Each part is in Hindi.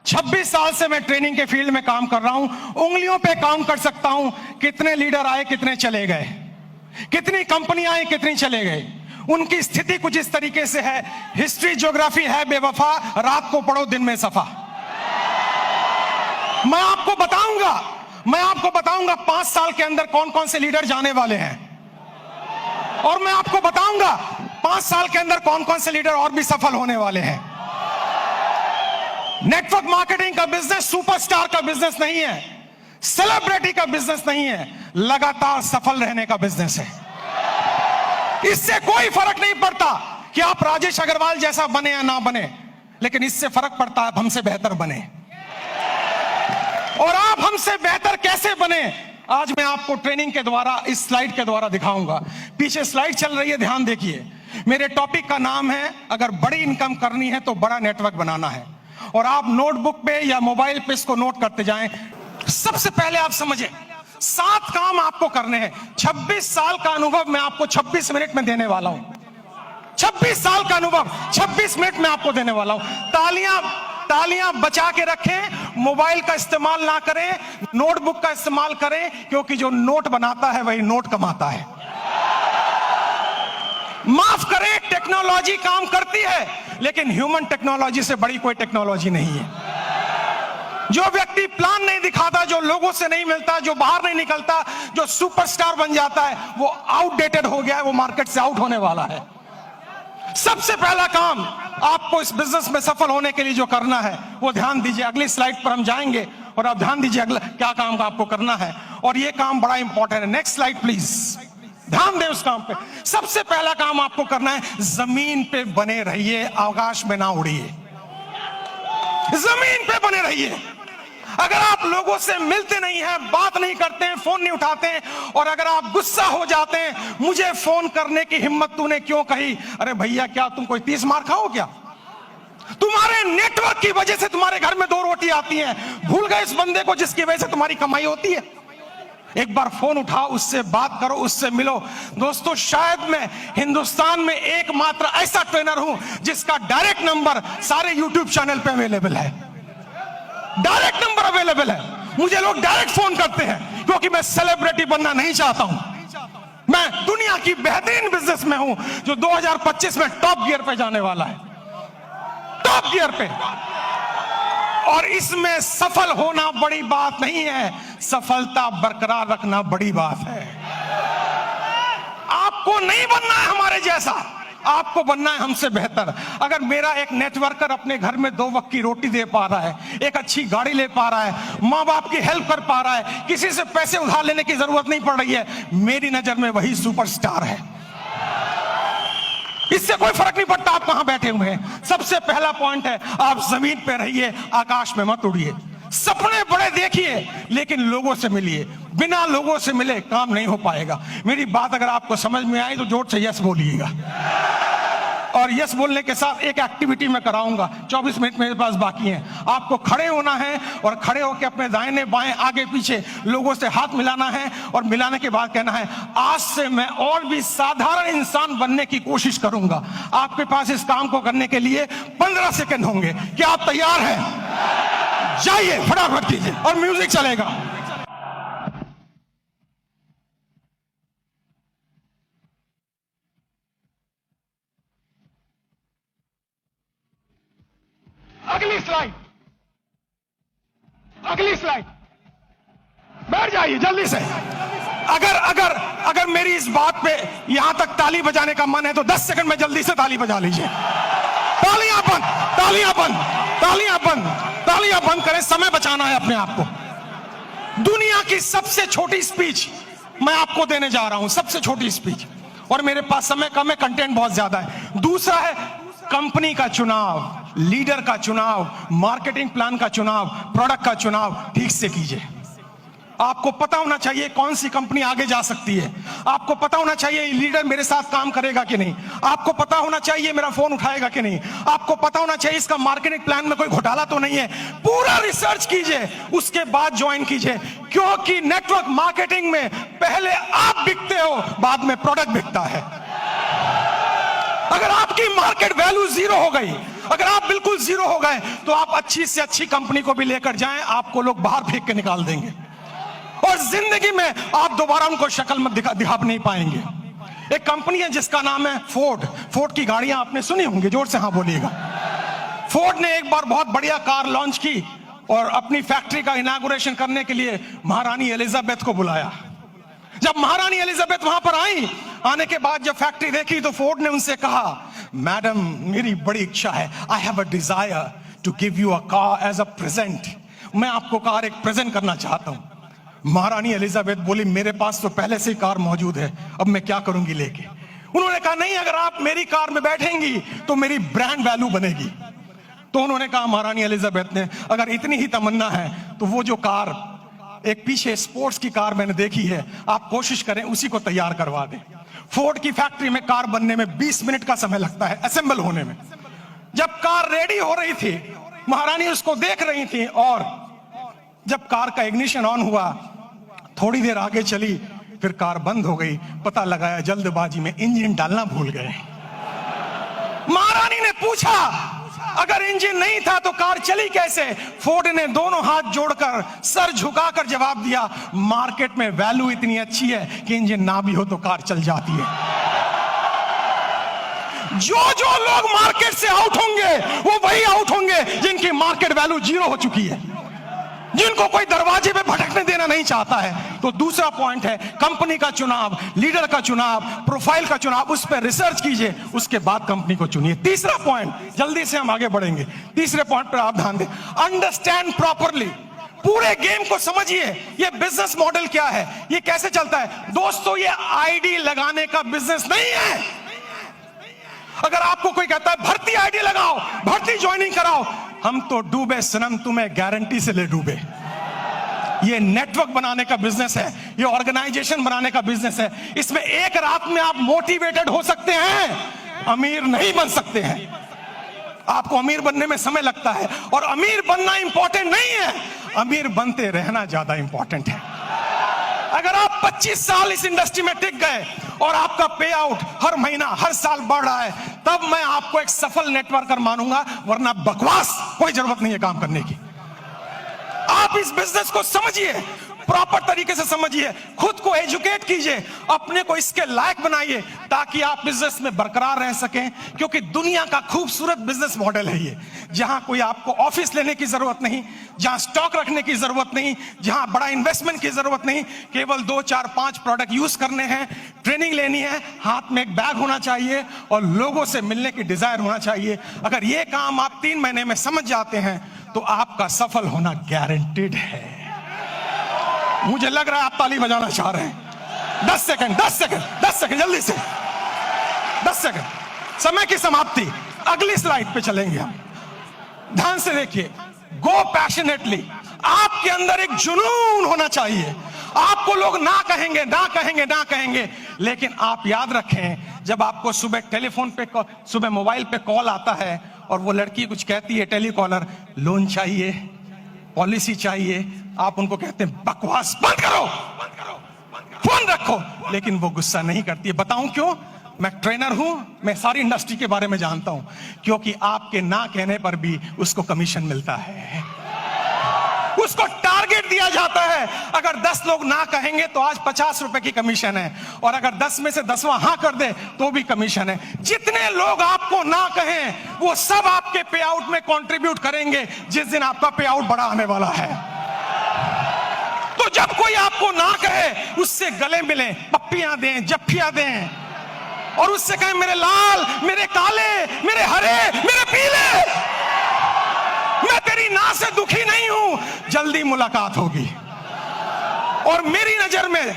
26 साल से मैं ट्रेनिंग के फील्ड में काम कर रहा हूं, उंगलियों पे काम कर सकता हूं कितने लीडर आए, कितने चले गए, कितनी कंपनियां आई, कितनी चले गए। उनकी स्थिति कुछ इस तरीके से है, हिस्ट्री ज्योग्राफी है बेवफा, रात को पढ़ो दिन में सफा। मैं आपको बताऊंगा 5 साल के अंदर कौन कौन से लीडर जाने वाले हैं, और मैं आपको बताऊंगा 5 साल के अंदर कौन कौन से लीडर और भी सफल होने वाले हैं। नेटवर्क मार्केटिंग का बिजनेस सुपरस्टार का बिजनेस नहीं है, सेलिब्रिटी का बिजनेस नहीं है, लगातार सफल रहने का बिजनेस है। इससे कोई फर्क नहीं पड़ता कि आप राजेश अग्रवाल जैसा बने या ना बने, लेकिन इससे फर्क पड़ता है आप हमसे बेहतर बने। और आप हमसे बेहतर कैसे बने, आज मैं आपको ट्रेनिंग के द्वारा, इस स्लाइड के द्वारा दिखाऊंगा। पीछे स्लाइड चल रही है, ध्यान देखिए। मेरे टॉपिक का नाम है, अगर बड़ी इनकम करनी है तो बड़ा नेटवर्क बनाना है। और आप नोटबुक पे या मोबाइल पे इसको नोट करते जाएं। सबसे पहले आप समझें, 7 काम आपको करने हैं। 26 साल का अनुभव मैं आपको 26 मिनट में देने वाला हूं। 26 साल का अनुभव 26 मिनट में आपको देने वाला हूं। तालियां बचा के रखें, मोबाइल का इस्तेमाल ना करें, नोटबुक का इस्तेमाल करें, क्योंकि जो नोट बनाता है वही नोट कमाता है। माफ करें, टेक्नोलॉजी काम करती है, लेकिन ह्यूमन टेक्नोलॉजी से बड़ी कोई टेक्नोलॉजी नहीं है। जो व्यक्ति प्लान नहीं दिखाता, जो लोगों से नहीं मिलता, जो बाहर नहीं निकलता, जो सुपरस्टार बन जाता है, वो आउटडेटेड हो गया है, वो मार्केट से आउट होने वाला है। सबसे पहला काम आपको इस बिजनेस में सफल होने के लिए जो करना है वो ध्यान दीजिए। अगली स्लाइड पर हम जाएंगे और आप ध्यान दीजिए अगला क्या काम आपको करना है, और ये काम बड़ा इंपॉर्टेंट है। नेक्स्ट स्लाइड प्लीज, ध्यान दें उस काम पे। सबसे पहला काम आपको करना है, जमीन पे बने रहिए, आकाश में ना उड़िए। जमीन पे बने रहिए। अगर आप लोगों से मिलते नहीं हैं, बात नहीं करते हैं, फोन नहीं उठाते हैं, और अगर आप गुस्सा हो जाते हैं, मुझे फोन करने की हिम्मत तूने क्यों कही, अरे भैया क्या तुम कोई 30 मार खाओ क्या? तुम्हारे नेटवर्क की वजह से तुम्हारे घर में 2 रोटी आती हैं। भूल गए इस बंदे को जिसकी वजह से तुम्हारी कमाई होती है? एक बार फोन उठाओ, उससे बात करो, उससे मिलो। दोस्तों, शायद मैं हिंदुस्तान में एकमात्र ऐसा ट्रेनर हूं जिसका डायरेक्ट नंबर सारे यूट्यूब चैनल पे अवेलेबल है। डायरेक्ट नंबर अवेलेबल है। मुझे लोग डायरेक्ट फोन करते हैं, क्योंकि मैं सेलिब्रिटी बनना नहीं चाहता हूं। मैं दुनिया की बेहतरीन बिजनेस में हूं, जो 2025 में टॉप गियर पे जाने वाला है, टॉप गियर पे। और इसमें सफल होना बड़ी बात नहीं है, सफलता बरकरार रखना बड़ी बात है। आपको नहीं बनना है हमारे जैसा, आपको बनना है हमसे बेहतर। अगर मेरा एक नेटवर्कर अपने घर में 2 वक्त की रोटी दे पा रहा है, एक अच्छी गाड़ी ले पा रहा है, माँ बाप की हेल्प कर पा रहा है, किसी से पैसे उधार लेने की जरूरत नहीं पड़ रही है, मेरी नजर में वही सुपरस्टार है। इससे कोई फर्क नहीं पड़ता आप कहां बैठे हुए हैं। सबसे पहला पॉइंट है, आप जमीन पे रहिए, आकाश में मत उड़िए। सपने बड़े देखिए, लेकिन लोगों से मिलिए। बिना लोगों से मिले काम नहीं हो पाएगा। मेरी बात अगर आपको समझ में आई तो जोर से यस बोलिएगा। और यस बोलने के साथ एक एक्टिविटी मैं कराऊंगा। 24 मिनट मेरे पास बाकी हैं। आपको खड़े होना है और खड़े होकर अपने दाहिने बाएं आगे पीछे लोगों से हाथ मिलाना है, और मिलाने के बाद कहना है, आज से मैं और भी साधारण इंसान बनने की कोशिश करूंगा। आपके पास इस काम को करने के लिए 15 सेकंड होंगे। क्या आप तैयार हैं? जाइए, फटाफट कीजिए, और म्यूजिक चलेगा। अगली स्लाइड, बैठ जाइए जल्दी से। अगर मेरी इस बात पे यहां तक ताली बजाने का मन है तो 10 सेकंड में जल्दी से ताली बजा लीजिए। तालियां बंद, तालियां बंद, तालियां बंद, तालियां बंद करें, समय बचाना है अपने आप को। दुनिया की सबसे छोटी स्पीच मैं आपको देने जा रहा हूं, सबसे छोटी स्पीच, और मेरे पास समय कम है, कंटेंट बहुत ज्यादा है। दूसरा है कंपनी का चुनाव, लीडर का चुनाव, मार्केटिंग प्लान का चुनाव, प्रोडक्ट का चुनाव ठीक से कीजिए। आपको पता होना चाहिए कौन सी कंपनी आगे जा सकती है। आपको पता होना चाहिए लीडर मेरे साथ काम करेगा कि नहीं। आपको पता होना चाहिए मेरा फोन उठाएगा कि नहीं। आपको पता होना चाहिए इसका मार्केटिंग प्लान में कोई घोटाला तो नहीं है। पूरा रिसर्च कीजिए, उसके बाद ज्वाइन कीजिए, क्योंकि नेटवर्क मार्केटिंग में पहले आप बिकते हो, बाद में प्रोडक्ट बिकता है। अगर आपकी मार्केट वैल्यू 0 हो गई, अगर आप बिल्कुल जीरो हो गए तो आप अच्छी से अच्छी कंपनी को भी लेकर जाएं, आपको लोग बाहर फेंक के निकाल देंगे और जिंदगी में आप दोबारा उनको शक्ल में दिखा नहीं पाएंगे। एक कंपनी है जिसका नाम है फोर्ड। फोर्ड की गाड़ियां आपने सुनी होंगी, जोर से हाँ बोलिएगा। फोर्ड ने एक बार बहुत बढ़िया कार लॉन्च की और अपनी फैक्ट्री का इनॉग्रेशन करने के लिए महारानी एलिजाबेथ को बुलाया। जब महारानी एलिजाबेथ वहां पर आई, आने के बाद जब फैक्ट्री देखी तो फोर्ड ने उनसे कहा, मैडम मेरी बड़ी इच्छा है, I have a desire to give you a car as a present. मैं आपको कार एक प्रेजेंट करना चाहता हूं। महारानी एलिजाबेथ बोली, मेरे पास तो पहले से ही कार मौजूद है, अब मैं क्या करूंगी लेके। उन्होंने कहा, नहीं, अगर आप मेरी कार में बैठेंगी तो मेरी ब्रांड वैल्यू बनेगी। तो उन्होंने कहा, महारानी एलिजाबेथ ने, अगर इतनी ही तमन्ना है तो वो जो कार एक पीछे स्पोर्ट्स की कार मैंने देखी है, आप कोशिश करें उसी को तैयार करवा दें। फोर्ड की फैक्ट्री में कार बनने में 20 मिनट का समय लगता है, असेंबल होने में। जब कार रेडी हो रही थी, महारानी उसको देख रही थी और जब कार का इग्निशन ऑन हुआ, थोड़ी देर आगे चली, फिर कार बंद हो गई। पता लगाया जल्दबाजी में इंजन डालना भूल गए। महारानी ने पूछा, अगर इंजन नहीं था तो कार चली कैसे? फोर्ड ने दोनों हाथ जोड़कर सर झुकाकर जवाब दिया, मार्केट में वैल्यू इतनी अच्छी है कि इंजन ना भी हो तो कार चल जाती है। जो लोग मार्केट से आउट होंगे वो वही आउट होंगे जिनकी मार्केट वैल्यू जीरो हो चुकी है, जिनको कोई दरवाजे पे भटकने देना नहीं चाहता है। तो दूसरा पॉइंट है कंपनी का चुनाव, लीडर का चुनाव, प्रोफाइल का चुनाव, उस पर रिसर्च कीजिए, उसके बाद कंपनी को चुनिए। तीसरा पॉइंट, जल्दी से हम आगे बढ़ेंगे, तीसरे पॉइंट पर आप ध्यान दें, अंडरस्टैंड प्रॉपरली। पूरे गेम को समझिए, ये बिजनेस मॉडल क्या है, ये कैसे चलता है। दोस्तों, ये आईडी लगाने का बिजनेस नहीं है। अगर आपको कोई कहता है भर्ती आईडी लगाओ, भर्ती ज्वाइनिंग कराओ, हम तो डूबे सनम, तुम्हें गारंटी से ले डूबे। ये नेटवर्क बनाने का बिजनेस है, ये ऑर्गेनाइजेशन बनाने का बिजनेस है। इसमें एक रात में आप मोटिवेटेड हो सकते हैं, अमीर नहीं बन सकते हैं। आपको अमीर बनने में समय लगता है और अमीर बनना इंपॉर्टेंट नहीं है, अमीर बनते रहना ज्यादा इंपॉर्टेंट है। अगर आप 25 साल इस इंडस्ट्री में टिक गए और आपका पे आउट हर महीना हर साल बढ़ रहा है, तब मैं आपको एक सफल नेटवर्कर मानूंगा, वरना बकवास कोई जरूरत नहीं है काम करने की। आप इस बिजनेस को समझिए, प्रॉपर तरीके से समझिए, खुद को एजुकेट कीजिए, अपने को इसके लायक बनाइए ताकि आप बिजनेस में बरकरार रह सकें। क्योंकि दुनिया का खूबसूरत बिजनेस मॉडल है ये, जहां कोई आपको ऑफिस लेने की जरूरत नहीं, जहां स्टॉक रखने की जरूरत नहीं, जहां बड़ा इन्वेस्टमेंट की जरूरत नहीं, केवल 2, 4, 5 प्रोडक्ट यूज करने हैं, ट्रेनिंग लेनी है, हाथ में एक बैग होना चाहिए और लोगों से मिलने की डिजायर होना चाहिए। अगर ये काम आप 3 महीने में समझ जाते हैं तो आपका सफल होना गारंटेड है। मुझे लग रहा है आप ताली बजाना चाह रहे हैं। 10 सेकंड जल्दी से, 10 सेकंड, समय की समाप्ति। अगली स्लाइड पे चलेंगे हम, ध्यान से देखिए। गो पैशनेटली, आपके अंदर एक जुनून होना चाहिए। आपको लोग ना कहेंगे, लेकिन आप याद रखें, जब आपको सुबह टेलीफोन पे, सुबह मोबाइल पे कॉल आता है और वो लड़की कुछ कहती है, टेलीकॉलर, लोन चाहिए, पॉलिसी चाहिए, आप उनको कहते हैं बकवास बंद करो, फोन रखो, लेकिन वो गुस्सा नहीं करती है। बताऊं क्यों? मैं ट्रेनर हूं, मैं सारी इंडस्ट्री के बारे में जानता हूं। क्योंकि आपके ना कहने पर भी उसको कमीशन मिलता है, उसको टारगेट दिया जाता है। अगर 10 लोग ना कहेंगे तो आज 50 रुपए की कमीशन है, और अगर 10 में से 10वां हाँ कर दे तो भी कमीशन है। जितने लोग आपको ना कहें वो सब आपके पे आउट में कंट्रीब्यूट करेंगे जिस दिन आपका पे आउट बड़ा आने वाला है। तो जब कोई आपको ना कहे, उससे गले मिलें, पप्पियां दें, जफ्फियां दें, और उससे कहें मेरे लाल, मेरे काले, मेरे हरे, मेरे पीले, मैं तेरी ना से दुखी नहीं हूं, जल्दी मुलाकात होगी। और मेरी नजर में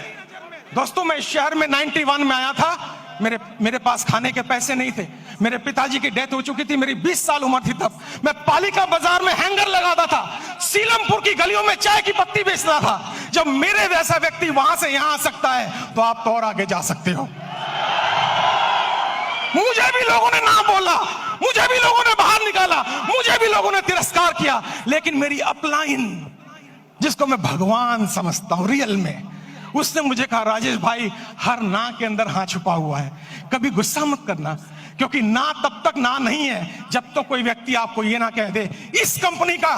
दोस्तों, मैं इस शहर में 91 में आया था, मेरे पास खाने के पैसे नहीं थे, मेरे पिताजी की डेथ हो चुकी थी, मेरी 20 साल उम्र थी तब। मैं पालिका बाजार में हैंगर लगाता था, सीलमपुर की गलियों में चाय की पत्ती बेचता था। जब मेरे वैसा व्यक्ति वहां से यहां आ सकता है तो आप तो और आगे जा सकते हो। मुझे भी लोगों ने ना बोला, मुझे भी लोगों ने बाहर निकाला, मुझे भी लोगों ने तिरस्कार किया, लेकिन मेरी अपलाइन, जिसको मैं भगवान समझता हूं रियल में, उसने मुझे कहा, राजेश भाई, हर ना के अंदर हाँ छुपा हुआ है, कभी गुस्सा मत करना, क्योंकि ना तब तक ना नहीं है जब तो कोई व्यक्ति आपको ये ना कह दे इस कंपनी का,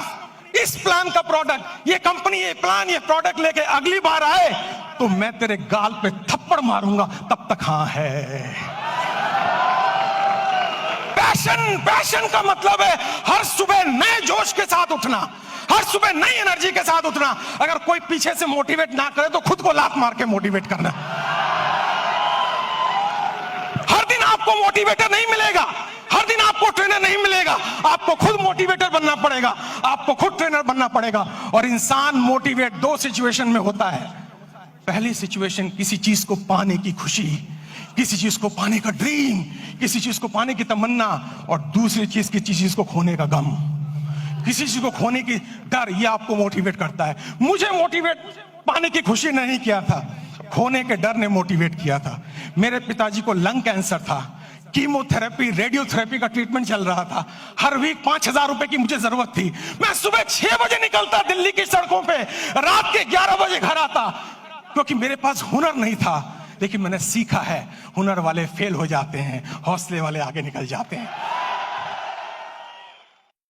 इस प्लान का प्रोडक्ट, ये कंपनी, ये प्लान, ये प्रोडक्ट लेके अगली बार आए तो मैं तेरे गाल पे थप्पड़ मारूंगा, तब तक हाँ है। पैशन का मतलब है हर सुबह नए जोश के साथ उठना, हर सुबह नई एनर्जी के साथ उठना। अगर कोई पीछे से मोटिवेट ना करे तो खुद को लात मार के मोटिवेट करना। हर दिन आपको मोटिवेटर नहीं मिलेगा, हर दिन आपको ट्रेनर नहीं मिलेगा, आपको खुद मोटिवेटर बनना पड़ेगा, आपको खुद ट्रेनर बनना पड़ेगा। और इंसान मोटिवेट दो सिचुएशन में होता है। पहली सिचुएशन किसी चीज को पाने की खुशी, किसी चीज को पाने का ड्रीम, किसी चीज को पाने की तमन्ना, और दूसरी चीज किसी चीज को खोने का गम, किसी चीज को खोने की डर, ये आपको मोटिवेट करता है। मुझे मोटिवेट पाने की खुशी ने नहीं किया था, खोने के डर ने मोटिवेट किया था। मेरे पिताजी को लंग कैंसर था, कीमोथेरेपी, रेडियोथेरेपी का ट्रीटमेंट चल रहा था, हर वीक 5,000 रुपए की मुझे जरूरत थी। मैं सुबह 6 बजे निकलता दिल्ली की सड़कों पे, रात के 11 बजे घर आता, क्योंकि मेरे पास हुनर नहीं था। लेकिन मैंने सीखा है, हुनर वाले फेल हो जाते हैं, हौसले वाले आगे निकल जाते हैं।